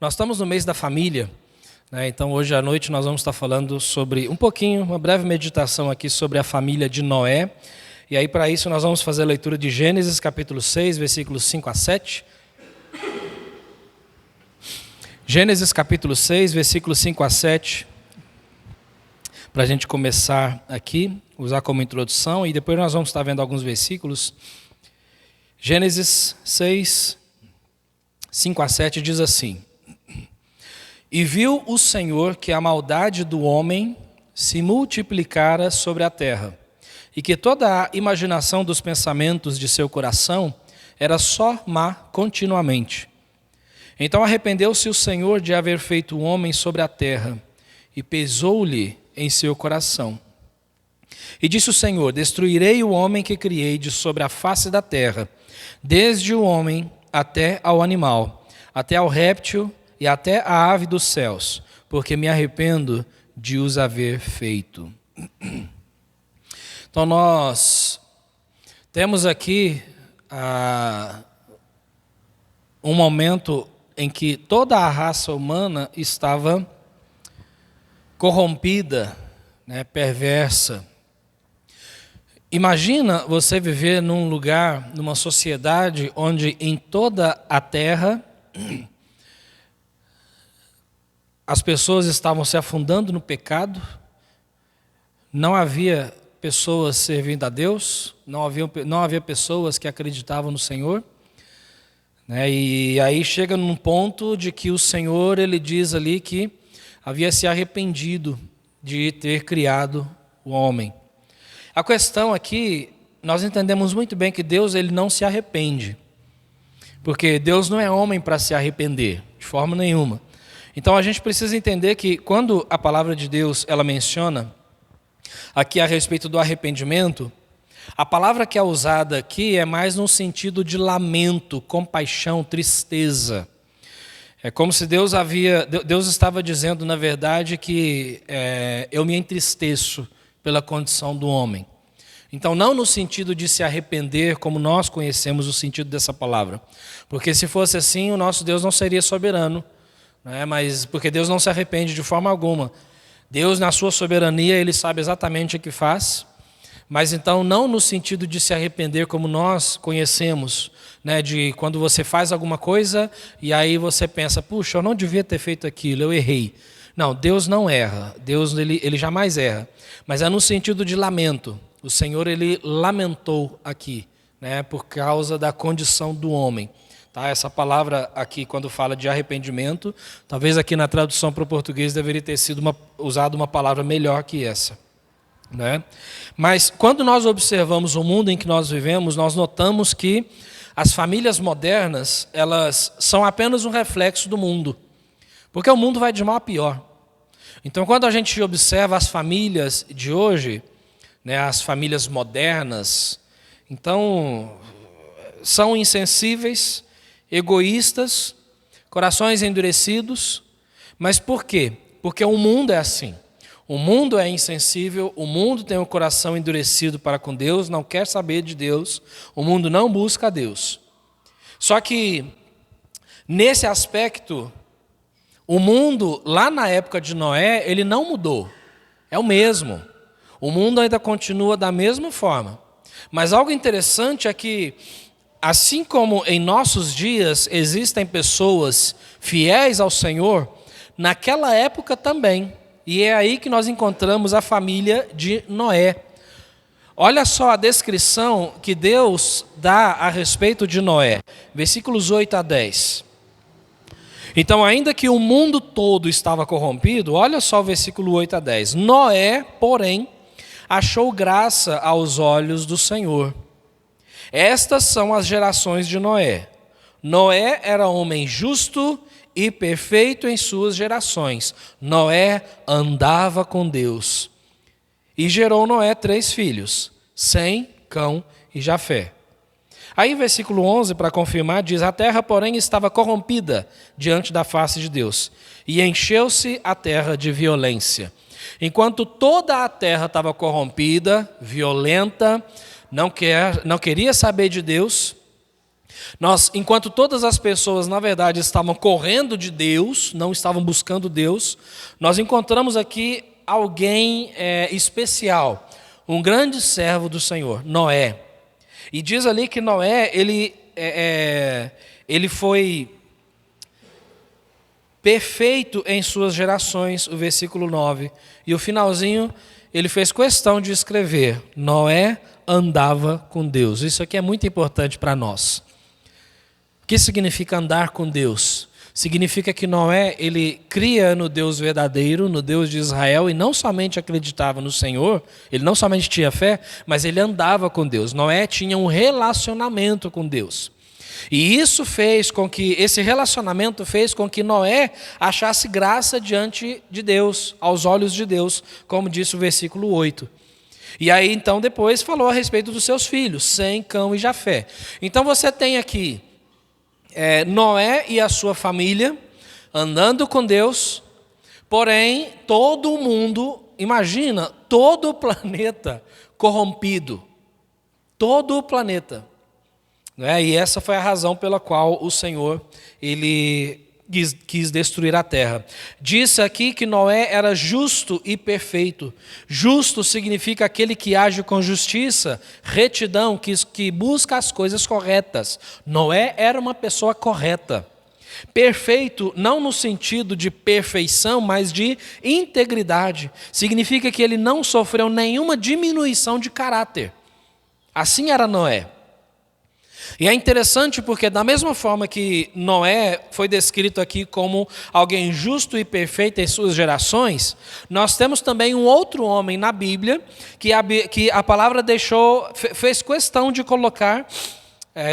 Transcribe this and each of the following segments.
Nós estamos no mês da família, né? Então hoje à noite nós vamos estar falando sobre uma breve meditação aqui sobre a família de Noé. E aí para isso nós vamos fazer a leitura de Gênesis capítulo 6, versículos 5 a 7. Gênesis capítulo 6, versículos 5 a 7. Para a gente começar aqui, usar como introdução, e depois nós vamos estar vendo alguns versículos. Gênesis 6, 5 a 7 diz assim: E viu o Senhor que a maldade do homem se multiplicara sobre a terra, e que toda a imaginação dos pensamentos de seu coração era só má continuamente. Então arrependeu-se o Senhor de haver feito o homem sobre a terra, e pesou-lhe em seu coração. E disse o Senhor: Destruirei o homem que criei de sobre a face da terra, desde o homem até ao animal, até ao réptil e até a ave dos céus, porque me arrependo de os haver feito. Então nós temos aqui um momento em que toda a raça humana estava corrompida, né, perversa. Imagina você viver num lugar, numa sociedade onde em toda a terra as pessoas estavam se afundando no pecado, não havia pessoas servindo a Deus, não havia pessoas que acreditavam no Senhor, né? E aí chega num ponto de que o Senhor, ele diz ali que havia se arrependido de ter criado o homem. A questão aqui, nós entendemos muito bem que Deus, ele não se arrepende, porque Deus não é homem para se arrepender, de forma nenhuma. Então a gente precisa entender que quando a palavra de Deus ela menciona aqui a respeito do arrependimento, a palavra que é usada aqui é mais no sentido de lamento, compaixão, tristeza. É como se Deus estava dizendo, na verdade, que eu me entristeço pela condição do homem. Então, não no sentido de se arrepender, como nós conhecemos o sentido dessa palavra. Porque se fosse assim, o nosso Deus não seria soberano, né? Mas porque Deus não se arrepende de forma alguma. Deus, na sua soberania, ele sabe exatamente o que faz. Mas então, não no sentido de se arrepender como nós conhecemos, né, de quando você faz alguma coisa e aí você pensa, puxa, eu não devia ter feito aquilo, eu errei. Não, Deus não erra, Deus ele jamais erra, mas é no sentido de lamento. O Senhor, ele lamentou aqui, né, por causa da condição do homem. Tá? Essa palavra aqui, quando fala de arrependimento, talvez aqui na tradução para o português deveria ter sido usada uma palavra melhor que essa. Né? Mas quando nós observamos o mundo em que nós vivemos, nós notamos que as famílias modernas, elas são apenas um reflexo do mundo, porque o mundo vai de mal a pior. Então quando a gente observa as famílias de hoje, né, as famílias modernas, então são insensíveis, egoístas, corações endurecidos. Mas por quê? Porque o mundo é assim. O mundo é insensível, o mundo tem o coração endurecido para com Deus, não quer saber de Deus, o mundo não busca a Deus. Só que, nesse aspecto, o mundo, lá na época de Noé, ele não mudou, é o mesmo. O mundo ainda continua da mesma forma. Mas algo interessante é que, assim como em nossos dias existem pessoas fiéis ao Senhor, naquela época também. E é aí que nós encontramos a família de Noé. Olha só a descrição que Deus dá a respeito de Noé. Versículos 8 a 10. Então, ainda que o mundo todo estava corrompido, olha só o versículo 8 a 10. Noé, porém, achou graça aos olhos do Senhor. Estas são as gerações de Noé. Noé era homem justo e perfeito em suas gerações. Noé andava com Deus. E gerou Noé 3 filhos, Sem, Cão e Jafé. Aí versículo 11, para confirmar, diz: A terra, porém, estava corrompida diante da face de Deus, e encheu-se a terra de violência. Enquanto toda a terra estava corrompida, violenta, não queria saber de Deus, Enquanto todas as pessoas, na verdade, estavam correndo de Deus, não estavam buscando Deus, nós encontramos aqui alguém especial, um grande servo do Senhor, Noé. E diz ali que Noé, ele foi perfeito em suas gerações, o versículo 9. E o finalzinho, ele fez questão de escrever: Noé andava com Deus. Isso aqui é muito importante para nós. O que significa andar com Deus? Significa que Noé, ele cria no Deus verdadeiro, no Deus de Israel, e não somente acreditava no Senhor, ele não somente tinha fé, mas ele andava com Deus. Noé tinha um relacionamento com Deus. E isso fez com que, esse relacionamento fez com que Noé achasse graça diante de Deus, aos olhos de Deus, como disse o versículo 8. E aí então depois falou a respeito dos seus filhos, Sem, Cão e Jafé. Então você tem aqui Noé e a sua família andando com Deus, porém todo o mundo, imagina, todo o planeta corrompido, todo o planeta. E essa foi a razão pela qual o Senhor ele quis destruir a terra. Disse aqui que Noé era justo e perfeito. Justo significa aquele que age com justiça, retidão, que busca as coisas corretas. Noé era uma pessoa correta. Perfeito não no sentido de perfeição, mas de integridade. Significa que ele não sofreu nenhuma diminuição de caráter. Assim era Noé. E é interessante porque da mesma forma que Noé foi descrito aqui como alguém justo e perfeito em suas gerações, nós temos também um outro homem na Bíblia que a palavra fez questão de colocar,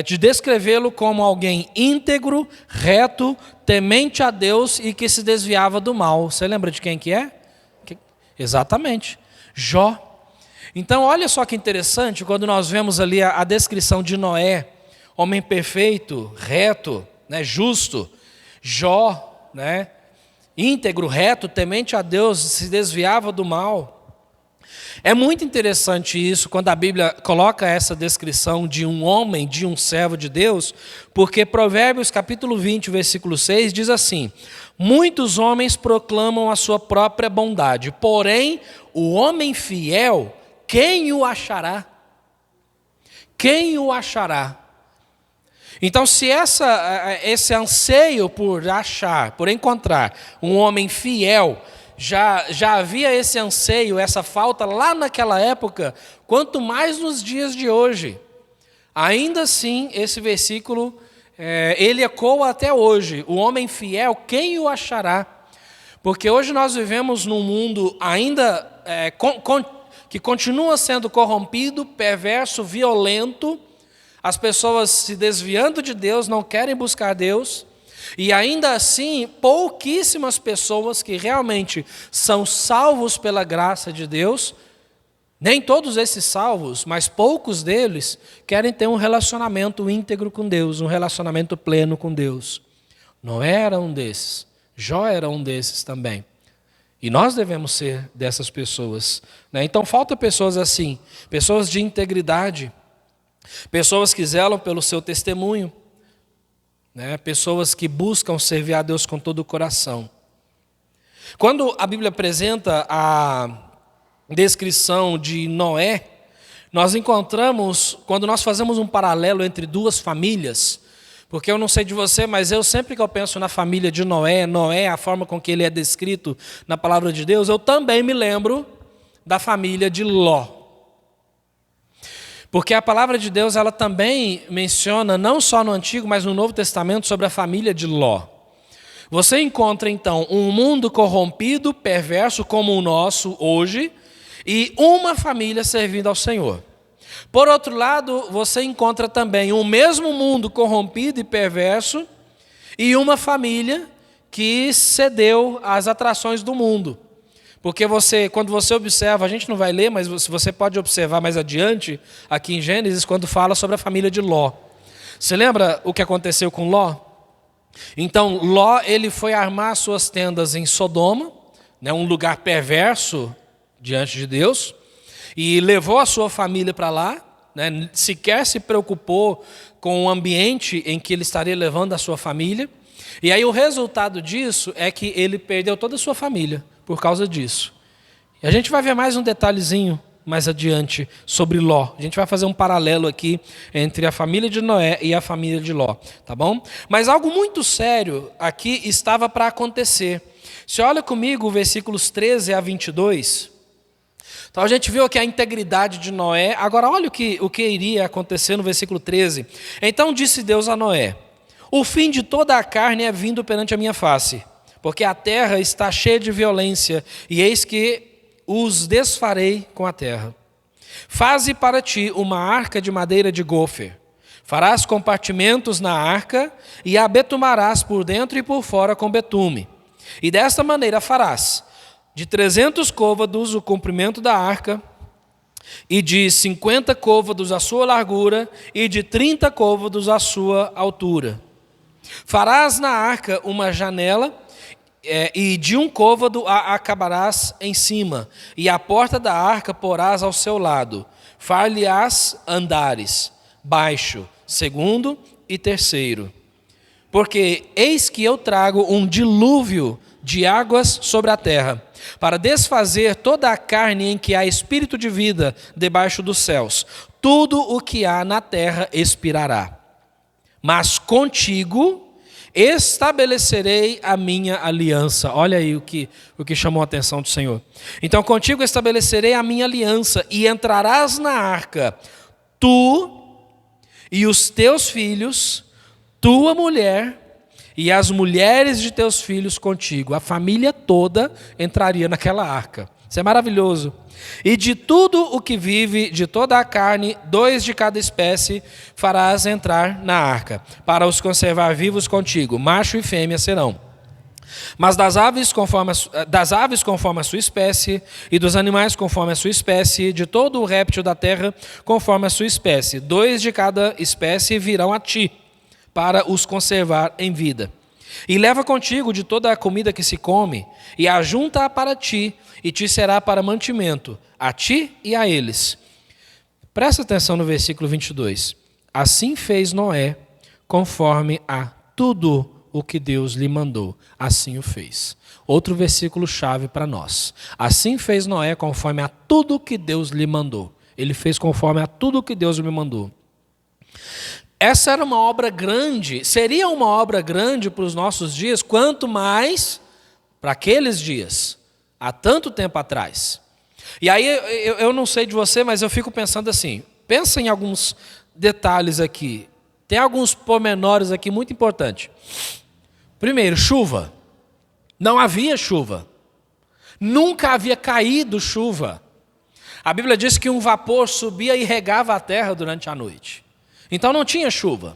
de descrevê-lo como alguém íntegro, reto, temente a Deus e que se desviava do mal. Você lembra de quem que é? Exatamente, Jó. Então olha só que interessante, quando nós vemos ali a descrição de Noé, homem perfeito, reto, justo, Jó, íntegro, reto, temente a Deus, se desviava do mal. É muito interessante isso, quando a Bíblia coloca essa descrição de um homem, de um servo de Deus, porque Provérbios capítulo 20, versículo 6, diz assim: muitos homens proclamam a sua própria bondade, porém o homem fiel, quem o achará? Quem o achará? Então, se esse anseio por achar, por encontrar um homem fiel, já havia esse anseio, essa falta lá naquela época, quanto mais nos dias de hoje. Ainda assim, esse versículo, ele ecoa até hoje. O homem fiel, quem o achará? Porque hoje nós vivemos num mundo ainda que continua sendo corrompido, perverso, violento. As pessoas se desviando de Deus, não querem buscar Deus, e ainda assim, pouquíssimas pessoas que realmente são salvos pela graça de Deus, nem todos esses salvos, mas poucos deles, querem ter um relacionamento íntegro com Deus, um relacionamento pleno com Deus. Noé era um desses, Jó era um desses também. E nós devemos ser dessas pessoas. Então falta pessoas assim, pessoas de integridade, pessoas que zelam pelo seu testemunho, pessoas que buscam servir a Deus com todo o coração. Quando a Bíblia apresenta a descrição de Noé, nós encontramos, quando nós fazemos um paralelo entre duas famílias, porque eu não sei de você, mas sempre que eu penso na família de Noé, a forma com que ele é descrito na palavra de Deus, eu também me lembro da família de Ló. Porque a palavra de Deus, ela também menciona, não só no Antigo, mas no Novo Testamento, sobre a família de Ló. Você encontra, então, um mundo corrompido, perverso, como o nosso hoje, e uma família servindo ao Senhor. Por outro lado, você encontra também o mesmo mundo corrompido e perverso, e uma família que cedeu às atrações do mundo. Porque quando você observa, a gente não vai ler, mas você pode observar mais adiante, aqui em Gênesis, quando fala sobre a família de Ló. Você lembra o que aconteceu com Ló? Então, Ló, ele foi armar suas tendas em Sodoma, um lugar perverso diante de Deus, e levou a sua família para lá, né? Sequer se preocupou com o ambiente em que ele estaria levando a sua família. E aí o resultado disso é que ele perdeu toda a sua família por causa disso. E a gente vai ver mais um detalhezinho mais adiante sobre Ló. A gente vai fazer um paralelo aqui entre a família de Noé e a família de Ló, tá bom? Mas algo muito sério aqui estava para acontecer. Se olha comigo versículos 13 a 22. Então a gente viu aqui a integridade de Noé. Agora olha o que iria acontecer no versículo 13. Então disse Deus a Noé: o fim de toda a carne é vindo perante a minha face, porque a terra está cheia de violência, e eis que os desfarei com a terra. Faze para ti uma arca de madeira de gofer. Farás compartimentos na arca e a betumarás por dentro e por fora com betume. E desta maneira farás de 300 côvados o comprimento da arca, e de 50 côvados a sua largura, e de 30 côvados a sua altura. Farás na arca uma janela, e de um côvado a acabarás em cima, e a porta da arca porás ao seu lado. Far-lhe-ás andares, baixo, segundo e terceiro. Porque eis que eu trago um dilúvio de águas sobre a terra, para desfazer toda a carne em que há espírito de vida debaixo dos céus. Tudo o que há na terra expirará. Mas contigo estabelecerei a minha aliança. Olha aí o que chamou a atenção do Senhor. Então contigo estabelecerei a minha aliança, e entrarás na arca, tu e os teus filhos, tua mulher e as mulheres de teus filhos contigo. A família toda entraria naquela arca. Isso é maravilhoso. E de tudo o que vive, de toda a carne, 2 de cada espécie farás entrar na arca, para os conservar vivos contigo, macho e fêmea serão. Mas das aves conforme a sua espécie, e dos animais conforme a sua espécie, de todo o réptil da terra conforme a sua espécie, 2 de cada espécie virão a ti, para os conservar em vida. E leva contigo de toda a comida que se come, e ajunta-a para ti, e te será para mantimento, a ti e a eles. Presta atenção no versículo 22. Assim fez Noé, conforme a tudo o que Deus lhe mandou, assim o fez. Outro versículo chave para nós. Assim fez Noé, conforme a tudo o que Deus lhe mandou. Ele fez conforme a tudo o que Deus lhe mandou. Essa era uma obra grande, seria uma obra grande para os nossos dias, quanto mais para aqueles dias, há tanto tempo atrás. E aí eu não sei de você, mas eu fico pensando assim, pensa em alguns detalhes aqui, tem alguns pormenores aqui muito importantes. Primeiro, chuva. Não havia chuva, nunca havia caído chuva. A Bíblia diz que um vapor subia e regava a terra durante a noite. Então não tinha chuva.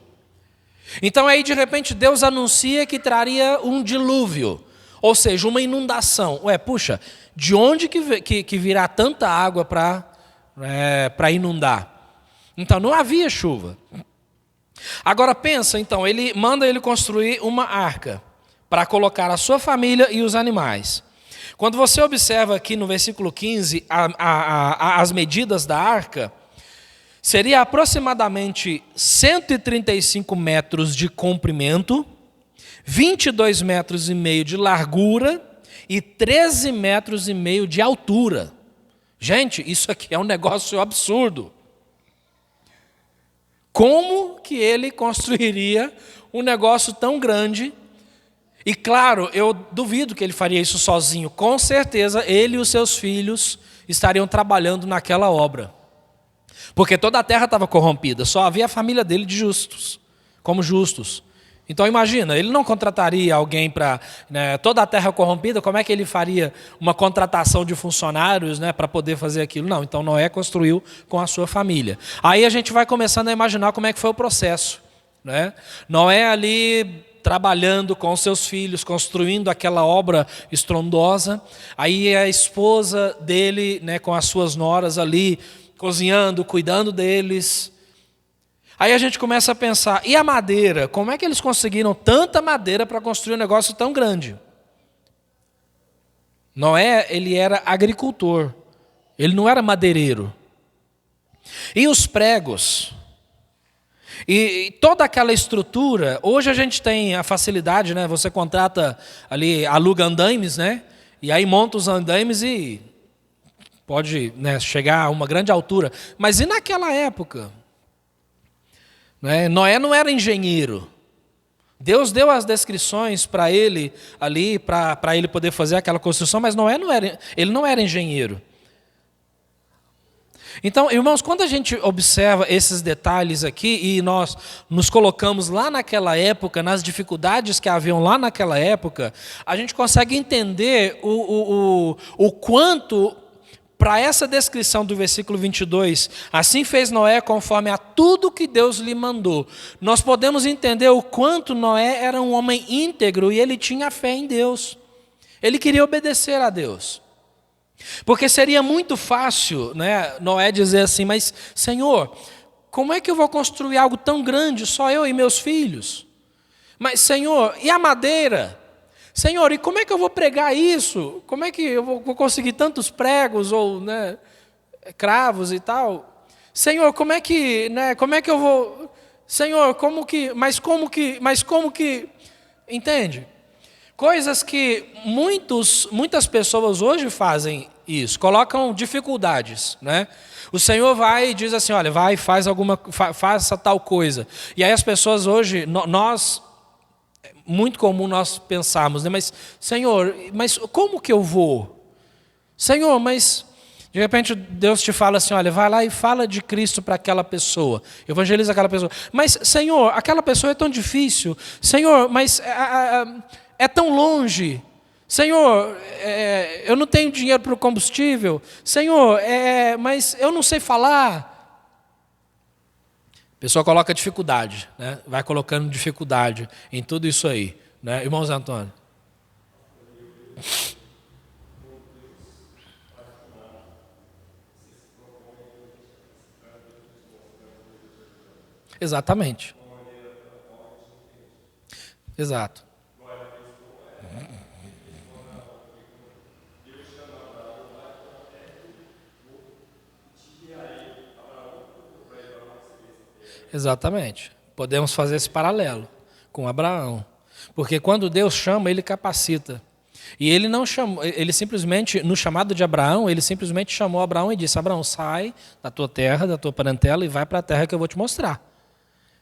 Então aí de repente Deus anuncia que traria um dilúvio, ou seja, uma inundação. Puxa, de onde que virá tanta água para inundar? Então não havia chuva. Agora pensa, então, ele manda ele construir uma arca para colocar a sua família e os animais. Quando você observa aqui no versículo 15 as medidas da arca, seria aproximadamente 135 metros de comprimento, 22 metros e meio de largura e 13 metros e meio de altura. Gente, isso aqui é um negócio absurdo. Como que ele construiria um negócio tão grande? E claro, eu duvido que ele faria isso sozinho. Com certeza, ele e os seus filhos estariam trabalhando naquela obra. Porque toda a terra estava corrompida, só havia a família dele de justos, como justos. Então imagina, ele não contrataria alguém para toda a terra corrompida, como é que ele faria uma contratação de funcionários para poder fazer aquilo? Não, então Noé construiu com a sua família. Aí a gente vai começando a imaginar como é que foi o processo. Noé ali trabalhando com os seus filhos, construindo aquela obra estrondosa, aí a esposa dele com as suas noras ali, cozinhando, cuidando deles. Aí a gente começa a pensar, e a madeira? Como é que eles conseguiram tanta madeira para construir um negócio tão grande? Noé, ele era agricultor, ele não era madeireiro. E os pregos, e toda aquela estrutura, hoje a gente tem a facilidade, né? Você contrata ali, aluga andaimes, né? E aí monta os andaimes e pode, né, chegar a uma grande altura. Mas e naquela época? Né? Noé não era engenheiro. Deus deu as descrições para ele ali, para ele poder fazer aquela construção, mas Noé ele não era engenheiro. Então, irmãos, quando a gente observa esses detalhes aqui e nós nos colocamos lá naquela época, nas dificuldades que haviam lá naquela época, a gente consegue entender o quanto, para essa descrição do versículo 22, assim fez Noé conforme a tudo que Deus lhe mandou. Nós podemos entender o quanto Noé era um homem íntegro e ele tinha fé em Deus. Ele queria obedecer a Deus. Porque seria muito fácil, né, Noé dizer assim, mas Senhor, como é que eu vou construir algo tão grande, só eu e meus filhos? Mas Senhor, e a madeira? Senhor, e como é que eu vou pregar isso? Como é que eu vou conseguir tantos pregos ou, né, cravos e tal? Senhor, como é que eu vou? Senhor, mas como que, entende? Coisas que muitas pessoas hoje fazem isso, colocam dificuldades, né? O Senhor vai e diz assim, olha, vai, faça tal coisa. E aí as pessoas hoje, nós, é muito comum nós pensarmos, né? Mas, Senhor, mas como que eu vou? Senhor, mas de repente Deus te fala assim, olha, vai lá e fala de Cristo para aquela pessoa, evangeliza aquela pessoa. Mas, Senhor, aquela pessoa é tão difícil. Senhor, mas é tão longe. Senhor, eu não tenho dinheiro para o combustível. Senhor, mas eu não sei falar. A pessoa coloca dificuldade, né? Vai colocando dificuldade em tudo isso aí, né? Irmãos Antônio. Exatamente. Exato. Exatamente. Podemos fazer esse paralelo com Abraão. Porque quando Deus chama, ele capacita. E ele não chamou, ele simplesmente, no chamado de Abraão, ele simplesmente chamou Abraão e disse, Abraão, sai da tua terra, da tua parentela e vai para a terra que eu vou te mostrar.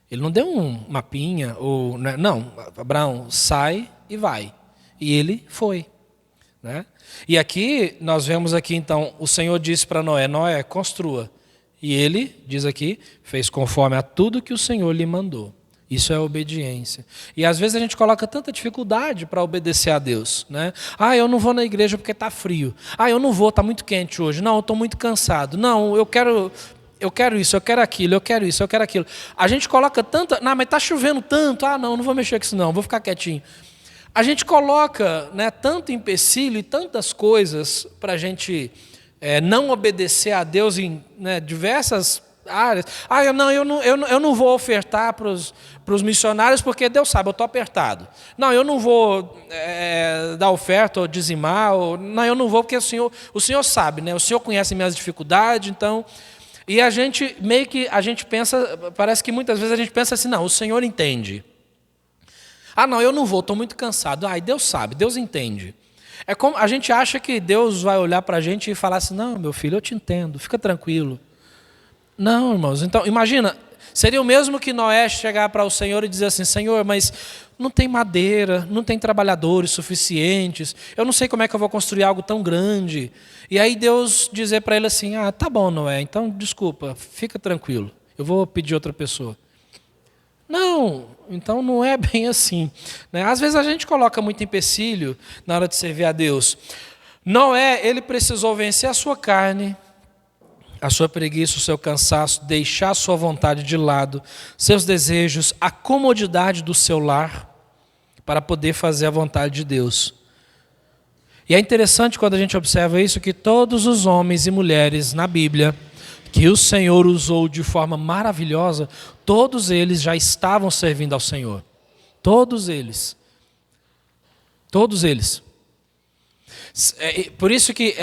Ele não deu um mapinha, ou não, Abraão, sai e vai. E ele foi. Né? E aqui, nós vemos aqui então, o Senhor disse para Noé, Noé, construa. E ele, diz aqui, fez conforme a tudo que o Senhor lhe mandou. Isso é obediência. E às vezes a gente coloca tanta dificuldade para obedecer a Deus. Né? Ah, eu não vou na igreja porque está frio. Ah, eu não vou, está muito quente hoje. Não, eu estou muito cansado. Não, eu quero isso, eu quero aquilo, eu quero isso, eu quero aquilo. A gente coloca tanta... Não, mas está chovendo tanto. Ah, não vou mexer com isso não, vou ficar quietinho. A gente coloca, né, tanto empecilho e tantas coisas para a gente... não obedecer a Deus em, né, diversas áreas. Ah, eu não vou ofertar para os missionários porque Deus sabe, eu estou apertado. Não, eu não vou dar oferta ou dizimar. Não, eu não vou porque o Senhor sabe, né? O Senhor conhece minhas dificuldades, então... E a gente pensa, parece que muitas vezes a gente pensa assim, não, o Senhor entende. Ah, não, eu não vou, estou muito cansado. Ah, e Deus sabe, Deus entende. É como a gente acha que Deus vai olhar para a gente e falar assim, não, meu filho, eu te entendo, fica tranquilo. Não, irmãos, então, imagina, seria o mesmo que Noé chegar para o Senhor e dizer assim, Senhor, mas não tem madeira, não tem trabalhadores suficientes, eu não sei como é que eu vou construir algo tão grande. E aí Deus dizer para ele assim, ah, tá bom, Noé, então desculpa, fica tranquilo, eu vou pedir outra pessoa. Não, então não é bem assim. Né? Às vezes a gente coloca muito empecilho na hora de servir a Deus. Noé, ele precisou vencer a sua carne, a sua preguiça, o seu cansaço, deixar a sua vontade de lado, seus desejos, a comodidade do seu lar, para poder fazer a vontade de Deus. E é interessante quando a gente observa isso, que todos os homens e mulheres na Bíblia, que o Senhor usou de forma maravilhosa, todos eles já estavam servindo ao Senhor. Todos eles. Todos eles. Por isso que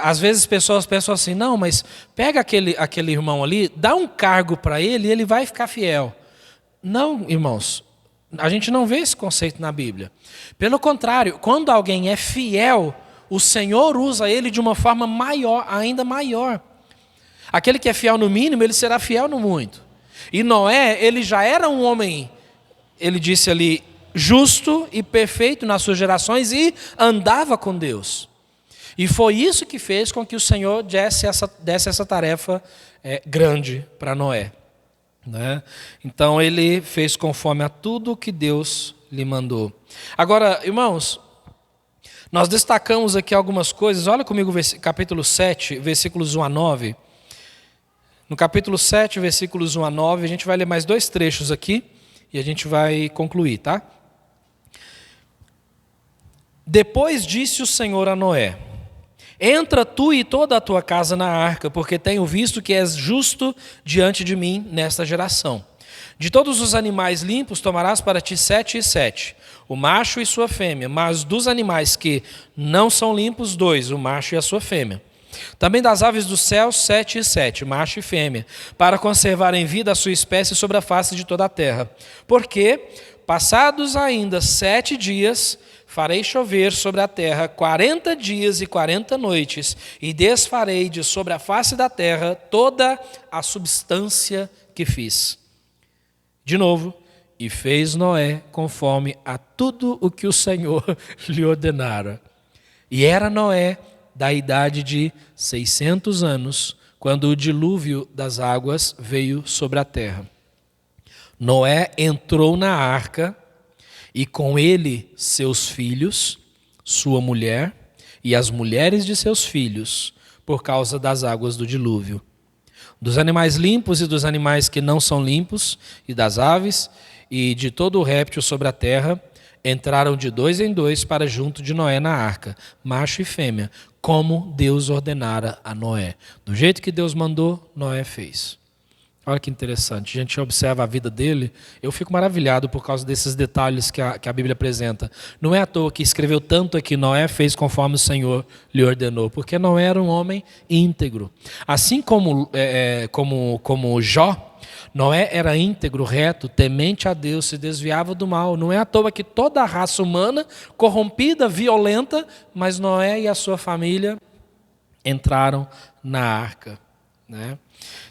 às vezes pessoas pensam assim, não, mas pega aquele irmão ali, dá um cargo para ele e ele vai ficar fiel. Não, irmãos, a gente não vê esse conceito na Bíblia. Pelo contrário, quando alguém é fiel, o Senhor usa ele de uma forma maior, ainda maior. Aquele que é fiel no mínimo, ele será fiel no muito. E Noé, ele já era um homem, ele disse ali, justo e perfeito nas suas gerações e andava com Deus. E foi isso que fez com que o Senhor desse essa tarefa grande para Noé. Né? Então ele fez conforme a tudo que Deus lhe mandou. Agora, irmãos, nós destacamos aqui algumas coisas. Olha comigo capítulo 7, versículos 1 a 9. No capítulo 7, versículos 1 a 9, a gente vai ler mais 2 trechos aqui e a gente vai concluir, tá? Depois disse o Senhor a Noé: entra tu e toda a tua casa na arca, porque tenho visto que és justo diante de mim nesta geração. De todos os animais limpos tomarás para ti 7 e 7, o macho e sua fêmea, mas dos animais que não são limpos, 2, o macho e a sua fêmea. Também das aves do céu, 7 e 7, macho e fêmea, para conservar em vida a sua espécie sobre a face de toda a terra. Porque, passados ainda 7 dias, farei chover sobre a terra 40 dias e 40 noites, e desfarei de sobre a face da terra toda a substância que fiz. De novo, e fez Noé conforme a tudo o que o Senhor lhe ordenara. E era Noé da idade de 600 anos, quando o dilúvio das águas veio sobre a terra. Noé entrou na arca, e com ele seus filhos, sua mulher e as mulheres de seus filhos, por causa das águas do dilúvio. Dos animais limpos e dos animais que não são limpos, e das aves, e de todo o réptil sobre a terra, entraram de 2 em 2 para junto de Noé na arca, macho e fêmea, como Deus ordenara a Noé. Do jeito que Deus mandou, Noé fez. Olha que interessante, a gente observa a vida dele, eu fico maravilhado por causa desses detalhes que a Bíblia apresenta. Não é à toa que escreveu tanto aqui, Noé fez conforme o Senhor lhe ordenou, porque Noé era um homem íntegro. Assim como Jó, Noé era íntegro, reto, temente a Deus, se desviava do mal. Não é à toa que toda a raça humana, corrompida, violenta, mas Noé e a sua família entraram na arca, né?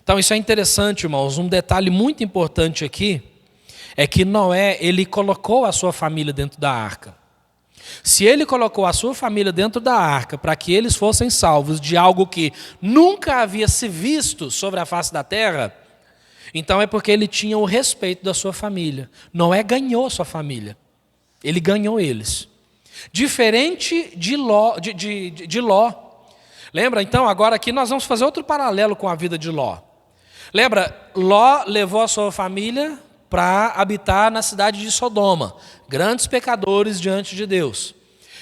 Então isso é interessante, irmãos. Um detalhe muito importante aqui é que Noé, ele colocou a sua família dentro da arca. Se ele colocou a sua família dentro da arca para que eles fossem salvos de algo que nunca havia se visto sobre a face da terra, então é porque ele tinha o respeito da sua família. Noé ganhou sua família. Ele ganhou eles. Diferente de Ló. Lembra? Então, agora aqui nós vamos fazer outro paralelo com a vida de Ló. Lembra? Ló levou a sua família para habitar na cidade de Sodoma. Grandes pecadores diante de Deus.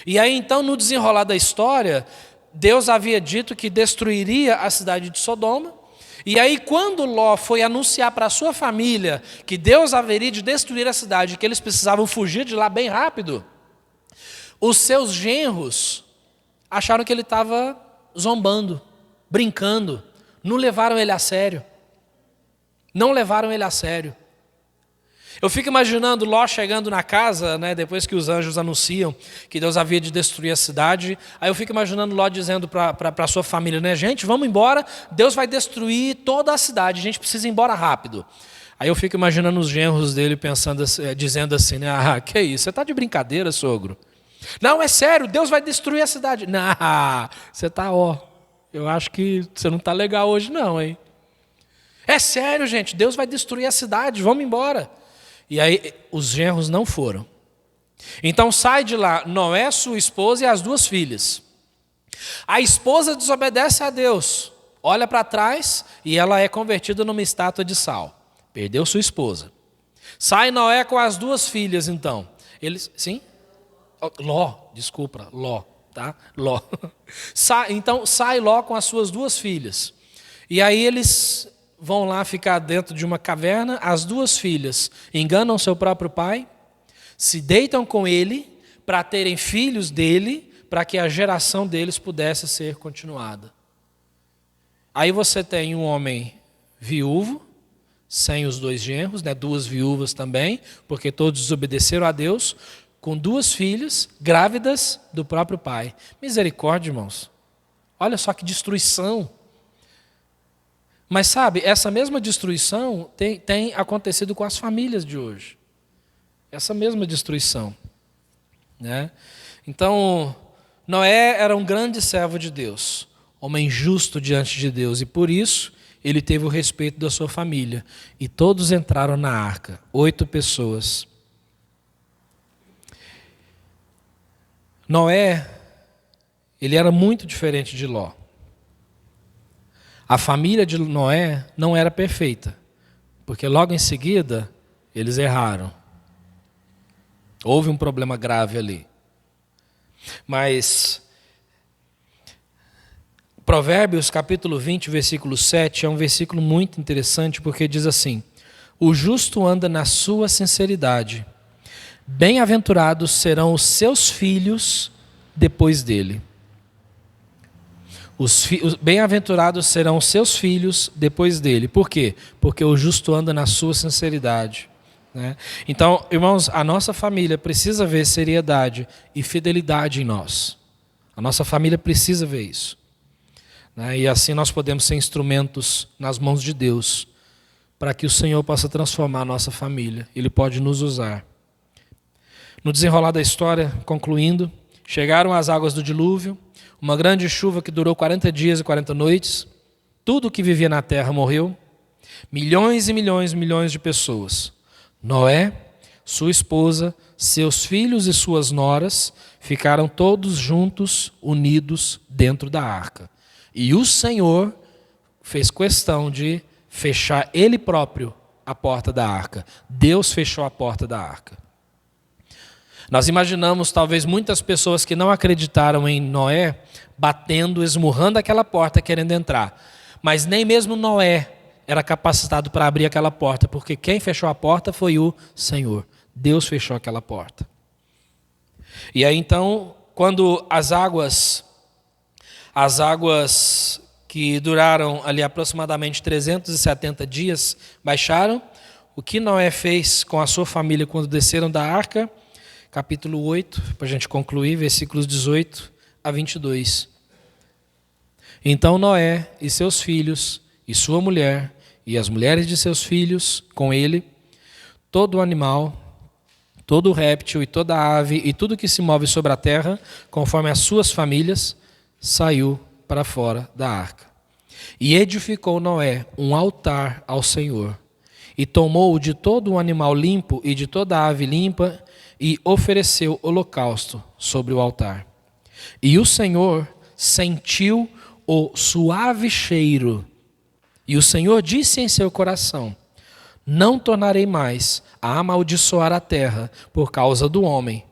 E aí, então, no desenrolar da história, Deus havia dito que destruiria a cidade de Sodoma. E aí, quando Ló foi anunciar para a sua família que Deus haveria de destruir a cidade, que eles precisavam fugir de lá bem rápido, os seus genros acharam que ele estava zombando, brincando, não levaram ele a sério. Não levaram ele a sério. Eu fico imaginando Ló chegando na casa, né, depois que os anjos anunciam que Deus havia de destruir a cidade. Aí eu fico imaginando Ló dizendo para a sua família, né, gente, vamos embora, Deus vai destruir toda a cidade, a gente precisa ir embora rápido. Aí eu fico imaginando os genros dele pensando, dizendo assim, né, que isso, você está de brincadeira, sogro? Não, é sério, Deus vai destruir a cidade. Não, você está, eu acho que você não está legal hoje não, hein? É sério, gente, Deus vai destruir a cidade, vamos embora. E aí os genros não foram. Então sai de lá Noé, sua esposa e as 2 filhas. A esposa desobedece a Deus, olha para trás e ela é convertida numa estátua de sal. Perdeu sua esposa. Sai Noé com as 2 filhas então. Sim? Ló, tá? Ló. Então sai Ló com as suas 2 filhas. E aí eles vão lá ficar dentro de uma caverna, as 2 filhas enganam seu próprio pai, se deitam com ele para terem filhos dele, para que a geração deles pudesse ser continuada. Aí você tem um homem viúvo, sem os 2 genros, né, 2 viúvas também, porque todos desobedeceram a Deus, com 2 filhas grávidas do próprio pai. Misericórdia, irmãos. Olha só que destruição. Mas sabe, essa mesma destruição tem acontecido com as famílias de hoje. Essa mesma destruição. Né? Então, Noé era um grande servo de Deus, homem justo diante de Deus, e por isso ele teve o respeito da sua família. E todos entraram na arca, 8 pessoas. Noé, ele era muito diferente de Ló. A família de Noé não era perfeita, porque logo em seguida eles erraram. Houve um problema grave ali. Mas Provérbios capítulo 20, versículo 7, é um versículo muito interessante, porque diz assim: o justo anda na sua sinceridade, bem-aventurados serão os seus filhos depois dele. Bem-aventurados serão os seus filhos depois dele. Por quê? Porque o justo anda na sua sinceridade. Né? Então, irmãos, a nossa família precisa ver seriedade e fidelidade em nós. A nossa família precisa ver isso. Né? E assim nós podemos ser instrumentos nas mãos de Deus, para que o Senhor possa transformar a nossa família. Ele pode nos usar. No desenrolar da história, concluindo, chegaram as águas do dilúvio, uma grande chuva que durou 40 dias e 40 noites, tudo que vivia na terra morreu, milhões e milhões e milhões de pessoas. Noé, sua esposa, seus filhos e suas noras ficaram todos juntos, unidos dentro da arca. E o Senhor fez questão de fechar Ele próprio a porta da arca. Deus fechou a porta da arca. Nós imaginamos talvez muitas pessoas que não acreditaram em Noé batendo, esmurrando aquela porta querendo entrar. Mas nem mesmo Noé era capacitado para abrir aquela porta, porque quem fechou a porta foi o Senhor. Deus fechou aquela porta. E aí então, quando as águas que duraram ali aproximadamente 370 dias baixaram, o que Noé fez com a sua família quando desceram da arca? Capítulo 8, para a gente concluir, versículos 18 a 22. Então Noé e seus filhos, e sua mulher, e as mulheres de seus filhos com ele, todo animal, todo réptil e toda ave, e tudo que se move sobre a terra, conforme as suas famílias, saiu para fora da arca. E edificou Noé um altar ao Senhor, e tomou de todo o animal limpo e de toda a ave limpa, e ofereceu holocausto sobre o altar. E o Senhor sentiu o suave cheiro, e o Senhor disse em seu coração: não tornarei mais a amaldiçoar a terra por causa do homem,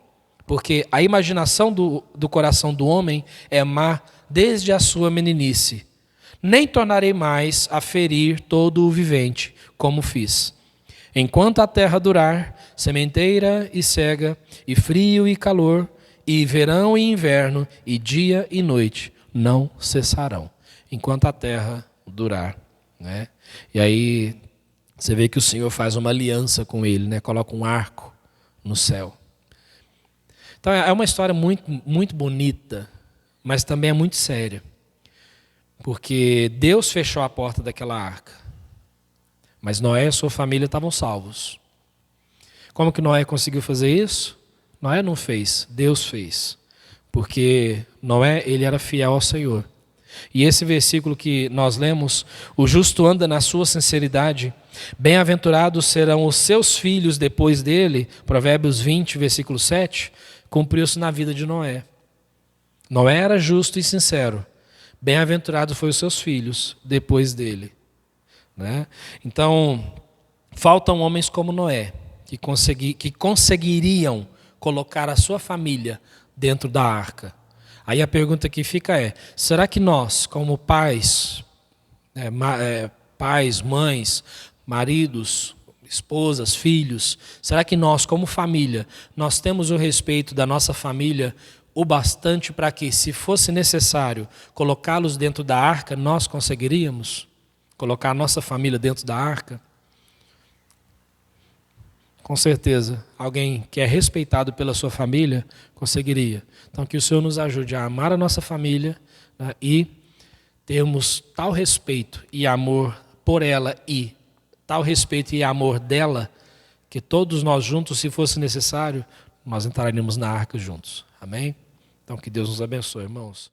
porque a imaginação do coração do homem é má desde a sua meninice. Nem tornarei mais a ferir todo o vivente, como fiz. Enquanto a terra durar, sementeira e cega, e frio e calor, e verão e inverno, e dia e noite, não cessarão, enquanto a terra durar. Né? E aí você vê que o Senhor faz uma aliança com ele, né? Coloca um arco no céu. Então é uma história muito, muito bonita, mas também é muito séria. Porque Deus fechou a porta daquela arca. Mas Noé e sua família estavam salvos. Como que Noé conseguiu fazer isso? Noé não fez, Deus fez. Porque Noé, ele era fiel ao Senhor. E esse versículo que nós lemos, o justo anda na sua sinceridade, bem-aventurados serão os seus filhos depois dele, Provérbios 20, versículo 7, cumpriu-se na vida de Noé. Noé era justo e sincero, bem-aventurado foi os seus filhos depois dele. Né? Então, faltam homens como Noé, que conseguiriam colocar a sua família dentro da arca. Aí a pergunta que fica é: será que nós, como pais, mães, maridos, esposas, filhos, será que nós, como família, nós temos o respeito da nossa família o bastante para que, se fosse necessário colocá-los dentro da arca, nós conseguiríamos colocar a nossa família dentro da arca? Com certeza, alguém que é respeitado pela sua família conseguiria. Então, que o Senhor nos ajude a amar a nossa família, né, e termos tal respeito e amor por ela e tal respeito e amor dela, que todos nós juntos, se fosse necessário, nós entraríamos na arca juntos. Amém? Então, que Deus nos abençoe, irmãos.